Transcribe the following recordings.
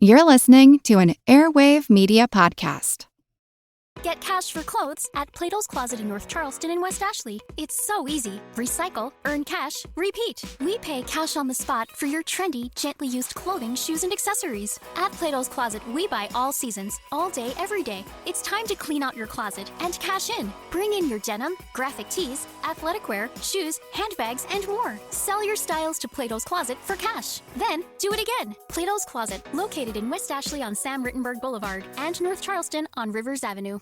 You're listening to an Airwave Media Podcast. Get cash for clothes at Plato's Closet in North Charleston and West Ashley. It's so easy. Recycle, earn cash, repeat. We pay cash on the spot for your trendy, gently used clothing, shoes, and accessories. At Plato's Closet, we buy all seasons, all day, every day. It's time to clean out your closet and cash in. Bring in your denim, graphic tees, athletic wear, shoes, handbags, and more. Sell your styles to Plato's Closet for cash. Then, do it again. Plato's Closet, located in West Ashley on Sam Rittenberg Boulevard and North Charleston on Rivers Avenue.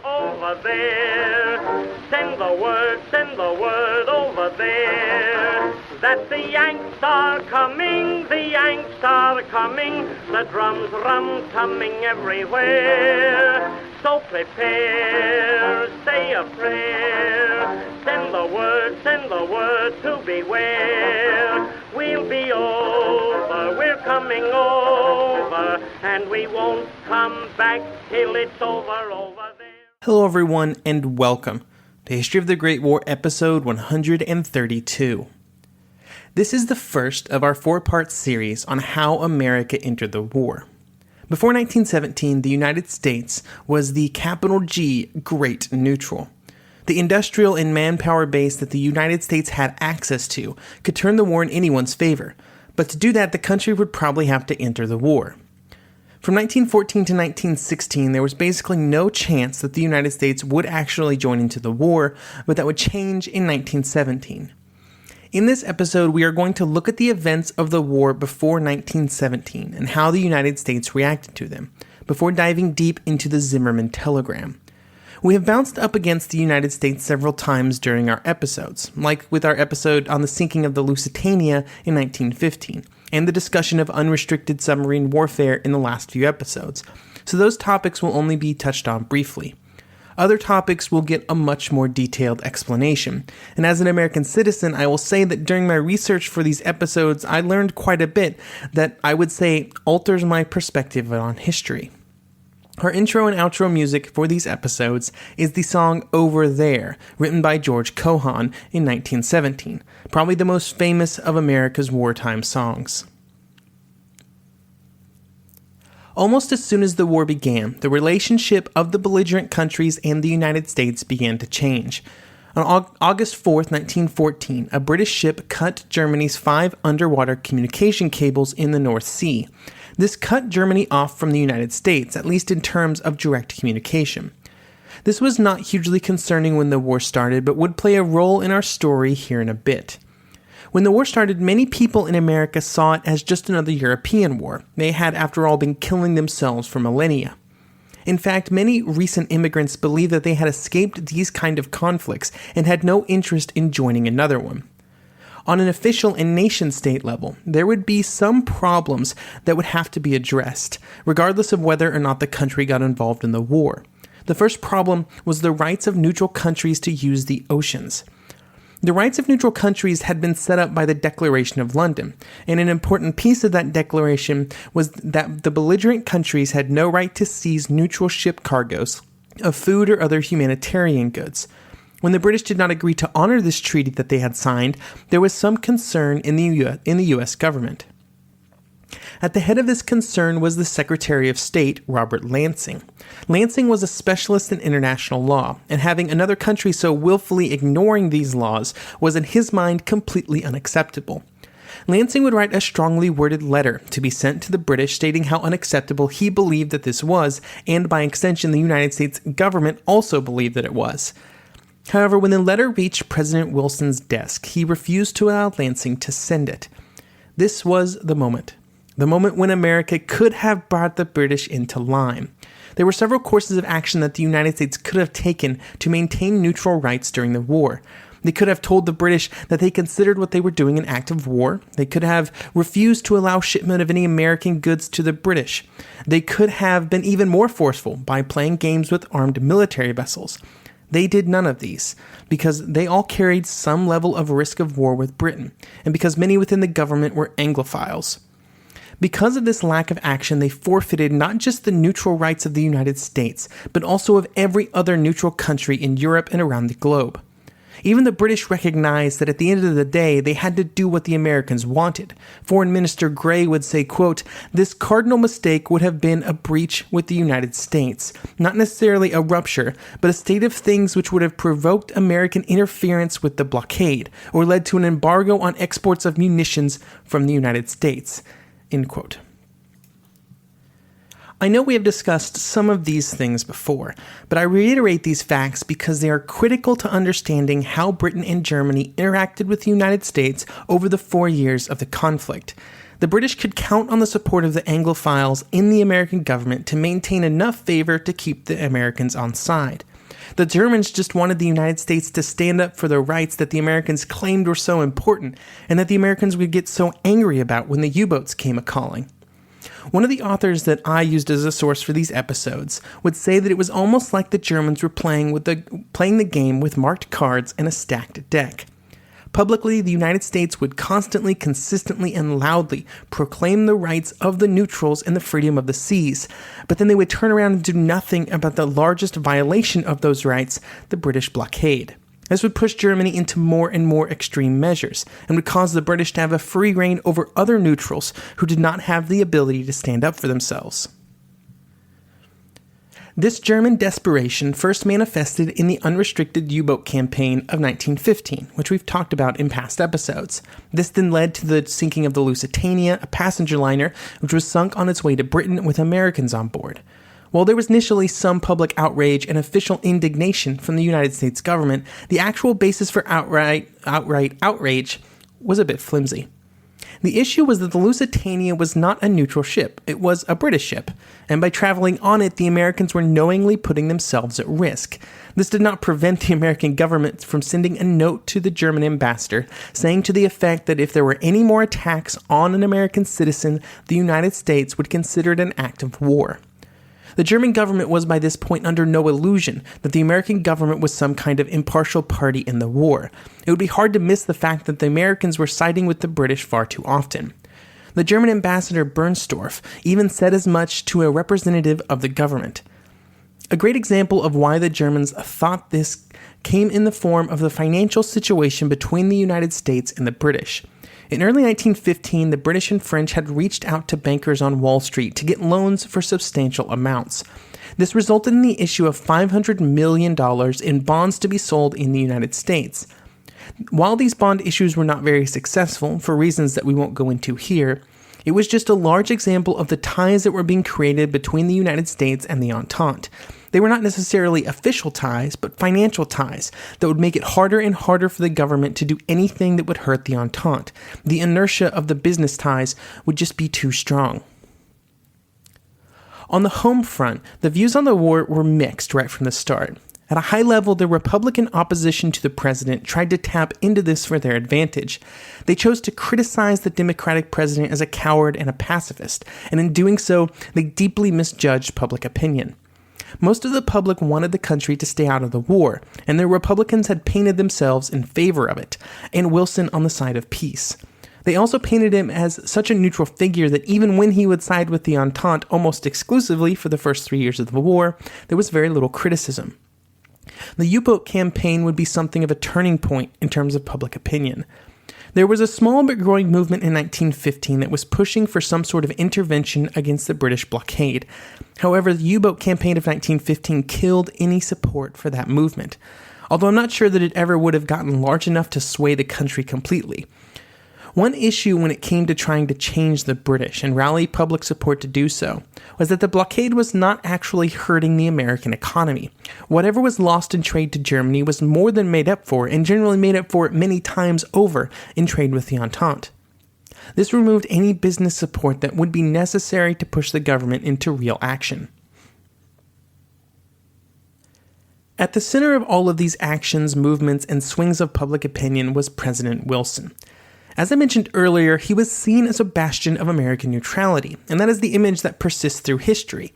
Over there, send the word over there, that the Yanks are coming, the Yanks are coming, the drums rum-tumming everywhere, so prepare, say a prayer, send the word to beware, we'll be over, we're coming over, and we won't come back till it's over there. Hello everyone, and welcome to History of the Great War episode 132. This is the first of our four-part series on how America entered the war. Before 1917, the United States was the capital G Great Neutral. The industrial and manpower base that the United States had access to could turn the war in anyone's favor, but to do that the country would probably have to enter the war. From 1914 to 1916, there was basically no chance that the United States would actually join into the war, but that would change in 1917. In this episode, we are going to look at the events of the war before 1917 and how the United States reacted to them, before diving deep into the Zimmerman telegram. We have bounced up against the United States several times during our episodes, like with our episode on the sinking of the Lusitania in 1915, and the discussion of unrestricted submarine warfare in the last few episodes, so those topics will only be touched on briefly. Other topics will get a much more detailed explanation, and as an American citizen, I will say that during my research for these episodes, I learned quite a bit that I would say alters my perspective on history. Our intro and outro music for these episodes is the song Over There, written by George Cohan in 1917, probably the most famous of America's wartime songs. Almost as soon as the war began, the relationship of the belligerent countries and the United States began to change. On August 4th, 1914, a British ship cut Germany's 5 underwater communication cables in the North Sea. This cut Germany off from the United States, at least in terms of direct communication. This was not hugely concerning when the war started, but would play a role in our story here in a bit. When the war started, many people in America saw it as just another European war. They had, after all, been killing themselves for millennia. In fact, many recent immigrants believed that they had escaped these kind of conflicts and had no interest in joining another one. On an official and nation-state level, there would be some problems that would have to be addressed, regardless of whether or not the country got involved in the war. The first problem was the rights of neutral countries to use the oceans. The rights of neutral countries had been set up by the Declaration of London, and an important piece of that declaration was that the belligerent countries had no right to seize neutral ship cargoes of food or other humanitarian goods. When the British did not agree to honor this treaty that they had signed, there was some concern in the U.S. government. At the head of this concern was the Secretary of State, Robert Lansing. Lansing was a specialist in international law, and having another country so willfully ignoring these laws was in his mind completely unacceptable. Lansing would write a strongly worded letter to be sent to the British stating how unacceptable he believed that this was, and by extension the United States government also believed that it was. However, when the letter reached President Wilson's desk, he refused to allow Lansing to send it. This was the moment when America could have brought the British into line. There were several courses of action that the United States could have taken to maintain neutral rights during the war. They could have told the British that they considered what they were doing an act of war. They could have refused to allow shipment of any American goods to the British. They could have been even more forceful by playing games with armed military vessels. They did none of these, because they all carried some level of risk of war with Britain, and because many within the government were Anglophiles. Because of this lack of action, they forfeited not just the neutral rights of the United States, but also of every other neutral country in Europe and around the globe. Even the British recognized that at the end of the day, they had to do what the Americans wanted. Foreign Minister Gray would say, quote, "This cardinal mistake would have been a breach with the United States, not necessarily a rupture, but a state of things which would have provoked American interference with the blockade, or led to an embargo on exports of munitions from the United States," end quote. I know we have discussed some of these things before, but I reiterate these facts because they are critical to understanding how Britain and Germany interacted with the United States over the 4 years of the conflict. The British could count on the support of the Anglophiles in the American government to maintain enough favor to keep the Americans on side. The Germans just wanted the United States to stand up for the rights that the Americans claimed were so important, and that the Americans would get so angry about when the U-boats came a-calling. One of the authors that I used as a source for these episodes would say that it was almost like the Germans were playing the game with marked cards and a stacked deck. Publicly, the United States would constantly, consistently, and loudly proclaim the rights of the neutrals and the freedom of the seas, but then they would turn around and do nothing about the largest violation of those rights, the British blockade. This would push Germany into more and more extreme measures, and would cause the British to have a free rein over other neutrals who did not have the ability to stand up for themselves. This German desperation first manifested in the unrestricted U-boat campaign of 1915, which we've talked about in past episodes. This then led to the sinking of the Lusitania, a passenger liner, which was sunk on its way to Britain with Americans on board. While there was initially some public outrage and official indignation from the United States government, the actual basis for outright outrage was a bit flimsy. The issue was that the Lusitania was not a neutral ship, it was a British ship, and by traveling on it, the Americans were knowingly putting themselves at risk. This did not prevent the American government from sending a note to the German ambassador saying to the effect that if there were any more attacks on an American citizen, the United States would consider it an act of war. The German government was by this point under no illusion that the American government was some kind of impartial party in the war. It would be hard to miss the fact that the Americans were siding with the British far too often. The German ambassador Bernstorff even said as much to a representative of the government. A great example of why the Germans thought this came in the form of the financial situation between the United States and the British. In early 1915, the British and French had reached out to bankers on Wall Street to get loans for substantial amounts. This resulted in the issue of $500 million in bonds to be sold in the United States. While these bond issues were not very successful, for reasons that we won't go into here, it was just a large example of the ties that were being created between the United States and the Entente. They were not necessarily official ties, but financial ties that would make it harder and harder for the government to do anything that would hurt the Entente. The inertia of the business ties would just be too strong. On the home front, the views on the war were mixed right from the start. At a high level, the Republican opposition to the president tried to tap into this for their advantage. They chose to criticize the Democratic president as a coward and a pacifist, and in doing so, they deeply misjudged public opinion. Most of the public wanted the country to stay out of the war, and the Republicans had painted themselves in favor of it, and Wilson on the side of peace. They also painted him as such a neutral figure that even when he would side with the Entente almost exclusively for the first 3 years of the war, there was very little criticism. The U-boat campaign would be something of a turning point in terms of public opinion. There was a small but growing movement in 1915 that was pushing for some sort of intervention against the British blockade. However, the U-boat campaign of 1915 killed any support for that movement, although I'm not sure that it ever would have gotten large enough to sway the country completely. One issue when it came to trying to change the British and rally public support to do so was that the blockade was not actually hurting the American economy. Whatever was lost in trade to Germany was more than made up for, and generally made up for many times over in trade with the Entente. This removed any business support that would be necessary to push the government into real action. At the center of all of these actions, movements, and swings of public opinion was President Wilson. As I mentioned earlier, he was seen as a bastion of American neutrality, and that is the image that persists through history.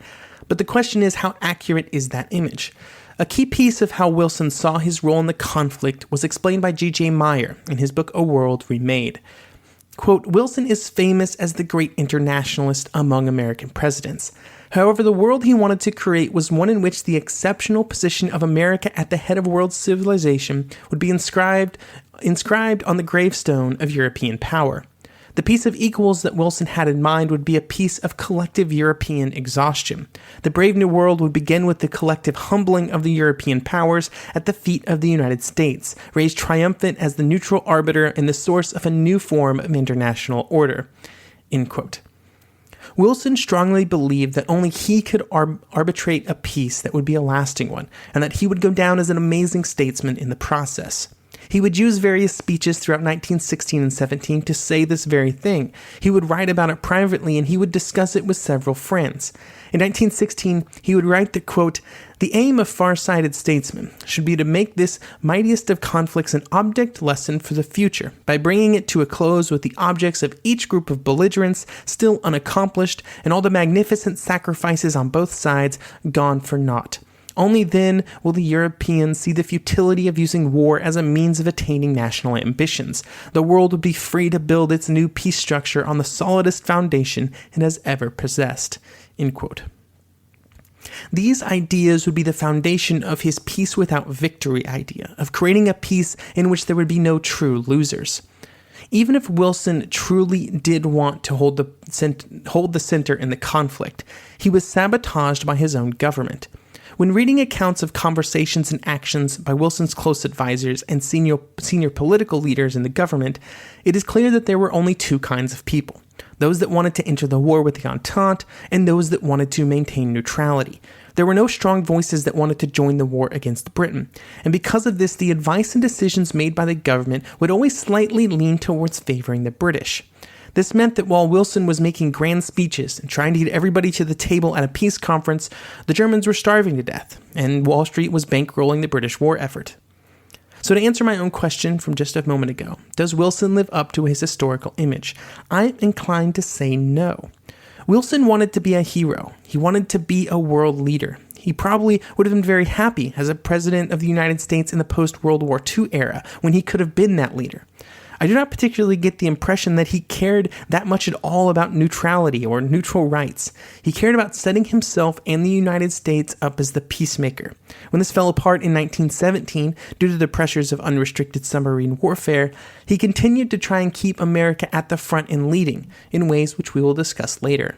But the question is, how accurate is that image? A key piece of how Wilson saw his role in the conflict was explained by G.J. Meyer in his book A World Remade. Quote, Wilson is famous as the great internationalist among American presidents. However, the world he wanted to create was one in which the exceptional position of America at the head of world civilization would be inscribed on the gravestone of European power. The peace of equals that Wilson had in mind would be a peace of collective European exhaustion. The brave new world would begin with the collective humbling of the European powers at the feet of the United States, raised triumphant as the neutral arbiter and the source of a new form of international order. End quote. Wilson strongly believed that only he could arbitrate a peace that would be a lasting one, and that he would go down as an amazing statesman in the process. He would use various speeches throughout 1916 and 17 to say this very thing. He would write about it privately, and he would discuss it with several friends. In 1916, he would write that, quote, the aim of far-sighted statesmen should be to make this mightiest of conflicts an object lesson for the future, by bringing it to a close with the objects of each group of belligerents still unaccomplished, and all the magnificent sacrifices on both sides gone for naught. Only then will the Europeans see the futility of using war as a means of attaining national ambitions. The world would be free to build its new peace structure on the solidest foundation it has ever possessed. End quote. These ideas would be the foundation of his peace without victory idea, of creating a peace in which there would be no true losers. Even if Wilson truly did want to hold the center in the conflict, he was sabotaged by his own government. When reading accounts of conversations and actions by Wilson's close advisors and senior political leaders in the government, it is clear that there were only two kinds of people: those that wanted to enter the war with the Entente and those that wanted to maintain neutrality. There were no strong voices that wanted to join the war against Britain, and because of this, the advice and decisions made by the government would always slightly lean towards favoring the British. This meant that while Wilson was making grand speeches and trying to get everybody to the table at a peace conference, the Germans were starving to death, and Wall Street was bankrolling the British war effort. So to answer my own question from just a moment ago, does Wilson live up to his historical image? I'm inclined to say no. Wilson wanted to be a hero. He wanted to be a world leader. He probably would have been very happy as a president of the United States in the post-World War II era when he could have been that leader. I do not particularly get the impression that he cared that much at all about neutrality or neutral rights. He cared about setting himself and the United States up as the peacemaker. When this fell apart in 1917, due to the pressures of unrestricted submarine warfare, he continued to try and keep America at the front and leading, in ways which we will discuss later.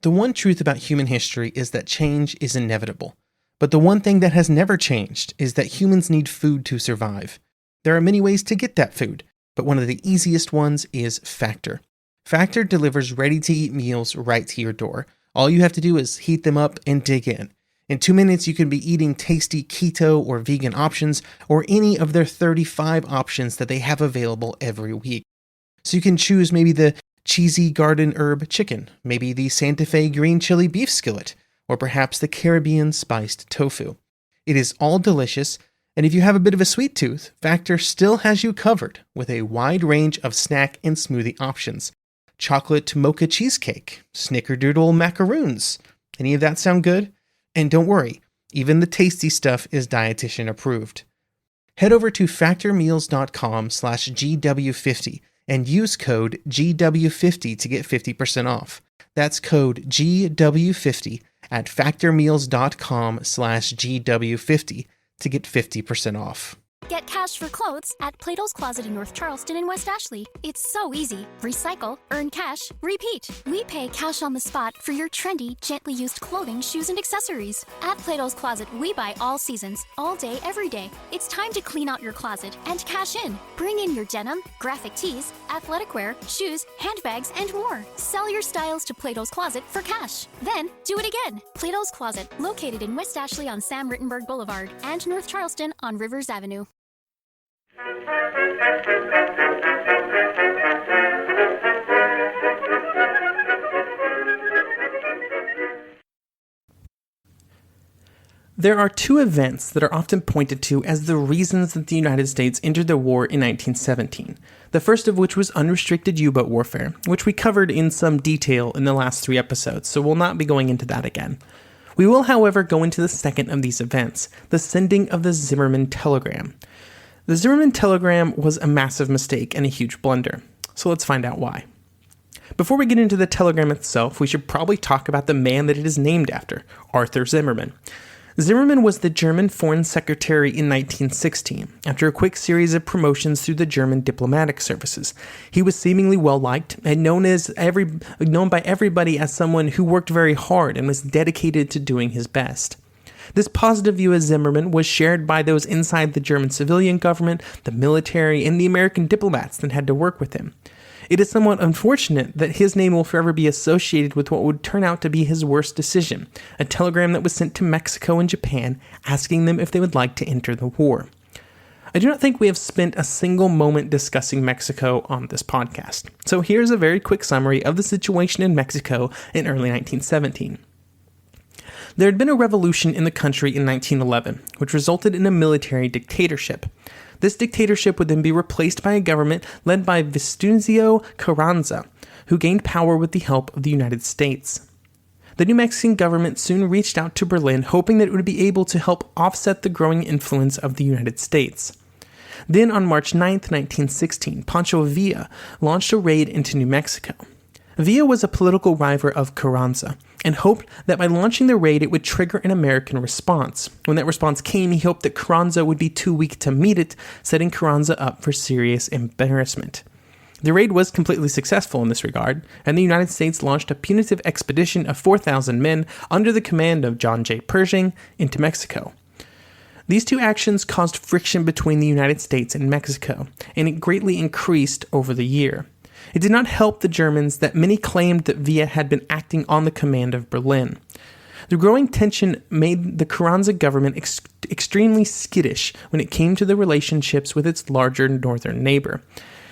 The one truth about human history is that change is inevitable. But the one thing that has never changed is that humans need food to survive. There are many ways to get that food, but one of the easiest ones is Factor. Factor delivers ready-to-eat meals right to your door. All you have to do is heat them up and dig in. In 2 minutes, you can be eating tasty keto or vegan options, or any of their 35 options that they have available every week. So you can choose maybe the cheesy garden herb chicken, maybe the Santa Fe green chili beef skillet, or perhaps the Caribbean spiced tofu. It is all delicious, and if you have a bit of a sweet tooth, Factor still has you covered with a wide range of snack and smoothie options. Chocolate mocha cheesecake, snickerdoodle macaroons. Any of that sound good? And don't worry, even the tasty stuff is dietitian approved. Head over to factormeals.com/GW50 and use code GW50 to get 50% off. That's code GW50 at factormeals.com/GW50 to get 50% off. Get cash for clothes at Plato's Closet in North Charleston and West Ashley. It's so easy. Recycle, earn cash, repeat. We pay cash on the spot for your trendy, gently used clothing, shoes, and accessories. At Plato's Closet, we buy all seasons, all day, every day. It's time to clean out your closet and cash in. Bring in your denim, graphic tees, athletic wear, shoes, handbags, and more. Sell your styles to Plato's Closet for cash. Then, do it again. Plato's Closet, located in West Ashley on Sam Rittenberg Boulevard and North Charleston on Rivers Avenue. There are two events that are often pointed to as the reasons that the United States entered the war in 1917. The first of which was unrestricted U-boat warfare, which we covered in some detail in the last 3 episodes, so we'll not be going into that again. We will, however, go into the second of these events, the sending of the Zimmermann telegram. The Zimmermann telegram was a massive mistake and a huge blunder, so let's find out why. Before we get into the telegram itself, we should probably talk about the man that it is named after, Arthur Zimmermann. Zimmermann was the German Foreign Secretary in 1916, after a quick series of promotions through the German diplomatic services. He was seemingly well-liked and known by everybody as someone who worked very hard and was dedicated to doing his best. This positive view of Zimmermann was shared by those inside the German civilian government, the military, and the American diplomats that had to work with him. It is somewhat unfortunate that his name will forever be associated with what would turn out to be his worst decision, a telegram that was sent to Mexico and Japan asking them if they would like to enter the war. I do not think we have spent a single moment discussing Mexico on this podcast, so here's a very quick summary of the situation in Mexico in early 1917. There had been a revolution in the country in 1911, which resulted in a military dictatorship. This dictatorship would then be replaced by a government led by Vespucio Carranza, who gained power with the help of the United States. The New Mexican government soon reached out to Berlin, hoping that it would be able to help offset the growing influence of the United States. Then on March 9, 1916, Pancho Villa launched a raid into New Mexico. Villa was a political rival of Carranza and hoped that by launching the raid it would trigger an American response. When that response came, he hoped that Carranza would be too weak to meet it, setting Carranza up for serious embarrassment. The raid was completely successful in this regard, and the United States launched a punitive expedition of 4,000 men under the command of John J. Pershing into Mexico. These two actions caused friction between the United States and Mexico, and it greatly increased over the year. It did not help the Germans that many claimed that Villa had been acting on the command of Berlin. The growing tension made the Carranza government extremely skittish when it came to the relationships with its larger northern neighbor.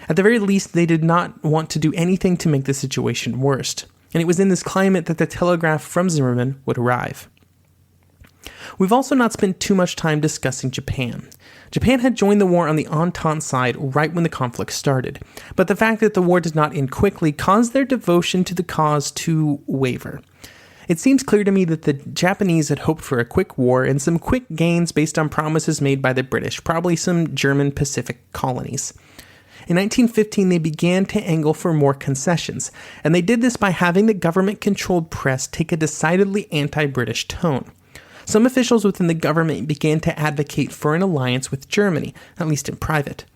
At the very least, they did not want to do anything to make the situation worse, and it was in this climate that the telegraph from Zimmermann would arrive. We've also not spent too much time discussing Japan. Japan had joined the war on the Entente side right when the conflict started, but the fact that the war did not end quickly caused their devotion to the cause to waver. It seems clear to me that the Japanese had hoped for a quick war and some quick gains based on promises made by the British, probably some German Pacific colonies. In 1915, they began to angle for more concessions, and they did this by having the government-controlled press take a decidedly anti-British tone. Some officials within the government began to advocate for an alliance with Germany, at least in private.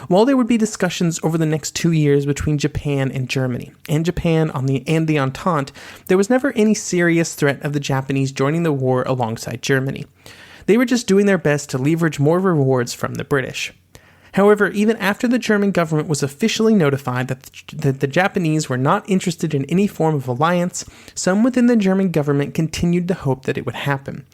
While there would be discussions over the next 2 years between Japan and Germany, and Japan and the Entente, there was never any serious threat of the Japanese joining the war alongside Germany. They were just doing their best to leverage more rewards from the British. However, even after the German government was officially notified that the Japanese were not interested in any form of alliance, some within the German government continued to hope that it would happen.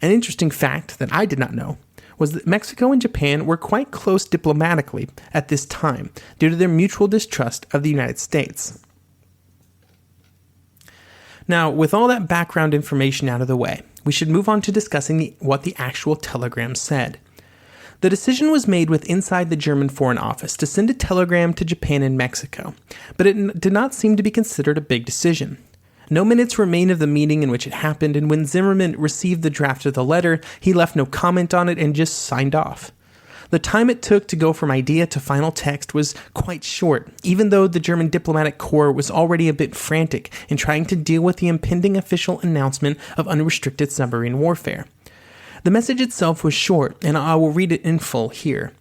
An interesting fact that I did not know was that Mexico and Japan were quite close diplomatically at this time due to their mutual distrust of the United States. Now, with all that background information out of the way, we should move on to discussing what the actual telegram said. The decision was made with inside the German Foreign Office to send a telegram to Japan and Mexico, but it did not seem to be considered a big decision. No minutes remain of the meeting in which it happened, and when Zimmermann received the draft of the letter, he left no comment on it and just signed off. The time it took to go from idea to final text was quite short, even though the German diplomatic corps was already a bit frantic in trying to deal with the impending official announcement of unrestricted submarine warfare. The message itself was short, and I will read it in full here.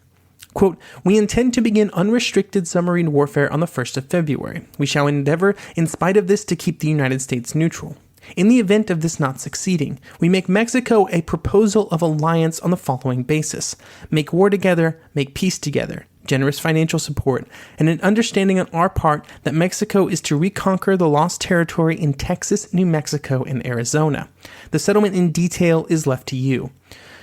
Quote, "We intend to begin unrestricted submarine warfare on the 1st of February. We shall endeavor, in spite of this, to keep the United States neutral. In the event of this not succeeding, we make Mexico a proposal of alliance on the following basis: make war together, make peace together, generous financial support, and an understanding on our part that Mexico is to reconquer the lost territory in Texas, New Mexico, and Arizona. The settlement in detail is left to you.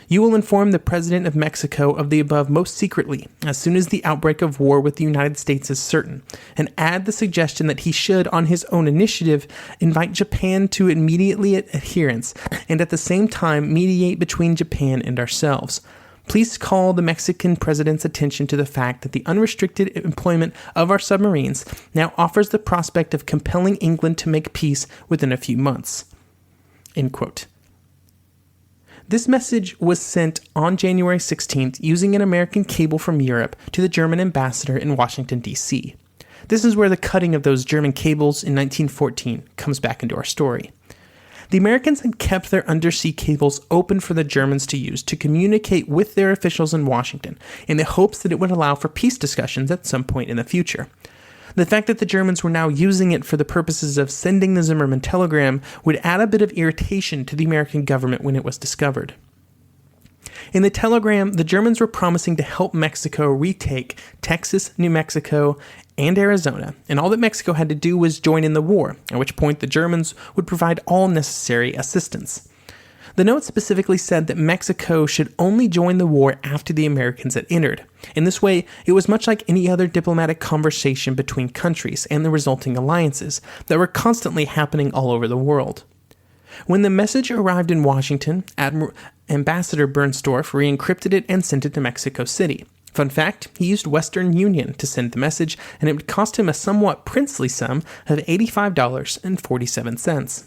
You will inform the President of Mexico of the above most secretly, as soon as the outbreak of war with the United States is certain, and add the suggestion that he should, on his own initiative, invite Japan to immediately adherence, and at the same time mediate between Japan and ourselves. Please call the Mexican president's attention to the fact that the unrestricted employment of our submarines now offers the prospect of compelling England to make peace within a few months." End quote. This message was sent on January 16th using an American cable from Europe to the German ambassador in Washington, D.C. This is where the cutting of those German cables in 1914 comes back into our story. The Americans had kept their undersea cables open for the Germans to use to communicate with their officials in Washington in the hopes that it would allow for peace discussions at some point in the future. The fact that the Germans were now using it for the purposes of sending the Zimmermann telegram would add a bit of irritation to the American government when it was discovered. In the telegram, the Germans were promising to help Mexico retake Texas, New Mexico, and Arizona, and all that Mexico had to do was join in the war, at which point the Germans would provide all necessary assistance. The note specifically said that Mexico should only join the war after the Americans had entered. In this way, it was much like any other diplomatic conversation between countries and the resulting alliances that were constantly happening all over the world. When the message arrived in Washington, Ambassador Bernstorff re-encrypted it and sent it to Mexico City. Fun fact, he used Western Union to send the message, and it would cost him a somewhat princely sum of $85.47.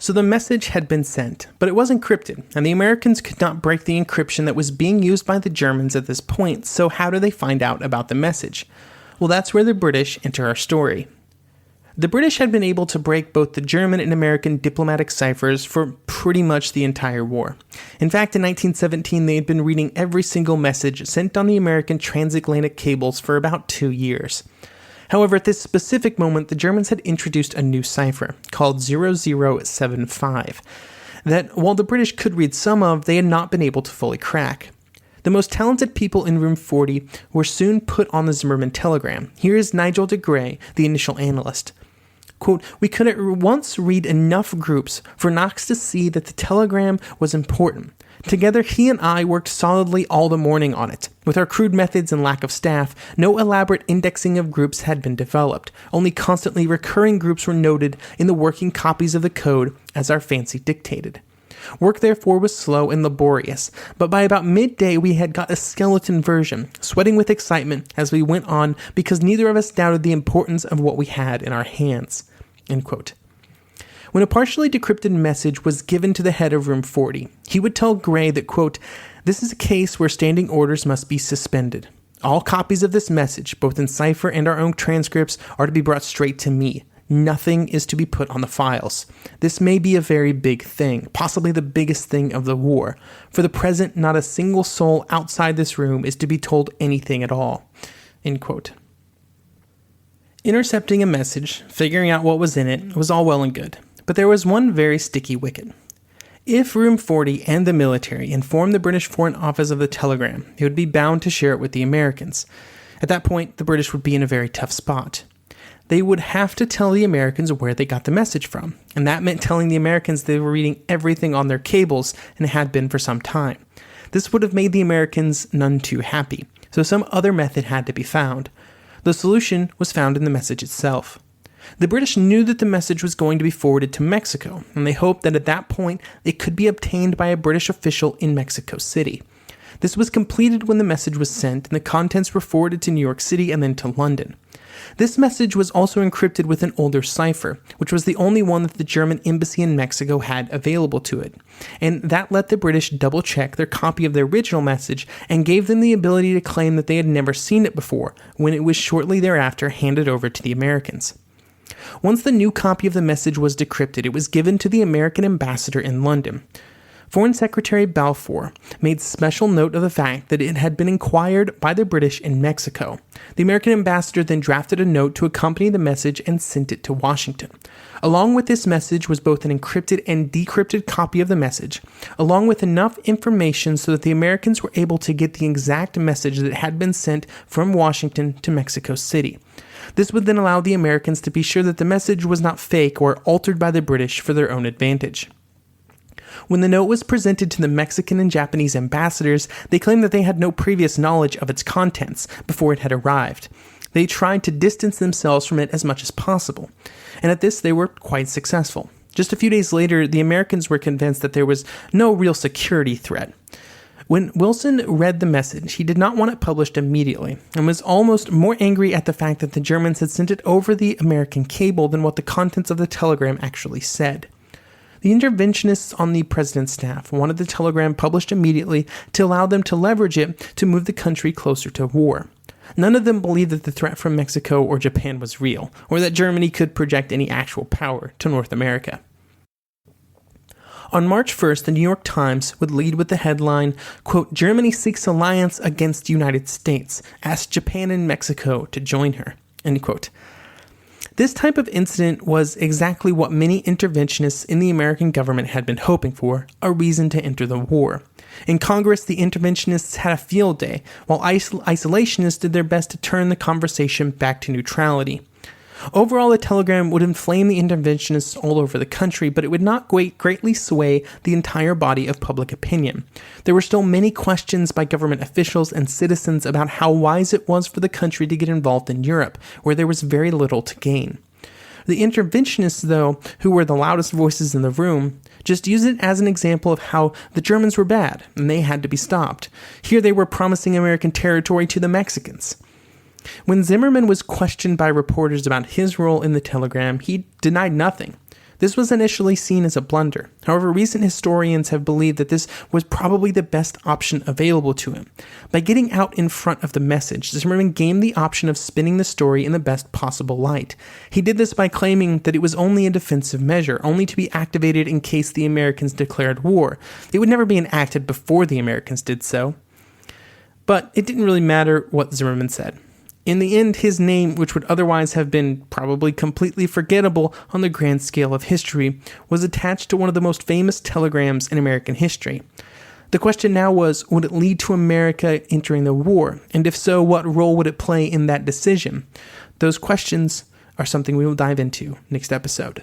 So the message had been sent, but it was encrypted, and the Americans could not break the encryption that was being used by the Germans at this point, so how do they find out about the message? Well, that's where the British enter our story. The British had been able to break both the German and American diplomatic ciphers for pretty much the entire war. In fact, in 1917, they had been reading every single message sent on the American transatlantic cables for about 2 years. However, at this specific moment, the Germans had introduced a new cipher, called 0075, that while the British could read some of, they had not been able to fully crack. The most talented people in room 40 were soon put on the Zimmermann telegram. Here is Nigel de Grey, the initial analyst. Quote, "We could at once read enough groups for Knox to see that the telegram was important. Together, he and I worked solidly all the morning on it. With our crude methods and lack of staff, no elaborate indexing of groups had been developed. Only constantly recurring groups were noted in the working copies of the code as our fancy dictated. Work therefore was slow and laborious, but by about midday we had got a skeleton version, sweating with excitement as we went on because neither of us doubted the importance of what we had in our hands." End quote. When a partially decrypted message was given to the head of room 40, he would tell Gray that, quote, "This is a case where standing orders must be suspended. All copies of this message, both in cipher and our own transcripts, are to be brought straight to me. Nothing is to be put on the files. This may be a very big thing, possibly the biggest thing of the war. For the present, not a single soul outside this room is to be told anything at all." End quote. Intercepting a message, figuring out what was in it, was all well and good. But there was one very sticky wicket. If Room 40 and the military informed the British Foreign Office of the telegram, it would be bound to share it with the Americans. At that point, the British would be in a very tough spot. They would have to tell the Americans where they got the message from, and that meant telling the Americans they were reading everything on their cables and had been for some time. This would have made the Americans none too happy, so some other method had to be found. The solution was found in the message itself. The British knew that the message was going to be forwarded to Mexico, and they hoped that at that point it could be obtained by a British official in Mexico City. This was completed when the message was sent, and the contents were forwarded to New York City and then to London. This message was also encrypted with an older cipher, which was the only one that the German embassy in Mexico had available to it, and that let the British double-check their copy of the original message and gave them the ability to claim that they had never seen it before when it was shortly thereafter handed over to the Americans. Once the new copy of the message was decrypted, it was given to the American ambassador in London. Foreign Secretary Balfour made special note of the fact that it had been inquired by the British in Mexico. The American ambassador then drafted a note to accompany the message and sent it to Washington. Along with this message was both an encrypted and decrypted copy of the message, along with enough information so that the Americans were able to get the exact message that had been sent from Washington to Mexico City. This would then allow the Americans to be sure that the message was not fake or altered by the British for their own advantage. When the note was presented to the Mexican and Japanese ambassadors, they claimed that they had no previous knowledge of its contents before it had arrived. They tried to distance themselves from it as much as possible, and at this they were quite successful. Just a few days later, the Americans were convinced that there was no real security threat. When Wilson read the message, he did not want it published immediately, and was almost more angry at the fact that the Germans had sent it over the American cable than what the contents of the telegram actually said. The interventionists on the president's staff wanted the telegram published immediately to allow them to leverage it to move the country closer to war. None of them believed that the threat from Mexico or Japan was real, or that Germany could project any actual power to North America. On March 1st, the New York Times would lead with the headline, quote, "Germany seeks alliance against the United States, asks Japan and Mexico to join her," end quote. This type of incident was exactly what many interventionists in the American government had been hoping for, a reason to enter the war. In Congress, the interventionists had a field day, while isolationists did their best to turn the conversation back to neutrality. Overall, the telegram would inflame the interventionists all over the country, but it would not greatly sway the entire body of public opinion. There were still many questions by government officials and citizens about how wise it was for the country to get involved in Europe, where there was very little to gain. The interventionists, though, who were the loudest voices in the room, just used it as an example of how the Germans were bad and they had to be stopped. Here they were promising American territory to the Mexicans. When Zimmerman was questioned by reporters about his role in the telegram, he denied nothing. This was initially seen as a blunder. However, recent historians have believed that this was probably the best option available to him. By getting out in front of the message, Zimmerman gained the option of spinning the story in the best possible light. He did this by claiming that it was only a defensive measure, only to be activated in case the Americans declared war. It would never be enacted before the Americans did so. But it didn't really matter what Zimmerman said. In the end, his name, which would otherwise have been probably completely forgettable on the grand scale of history, was attached to one of the most famous telegrams in American history. The question now was, would it lead to America entering the war? And if so, what role would it play in that decision? Those questions are something we will dive into next episode.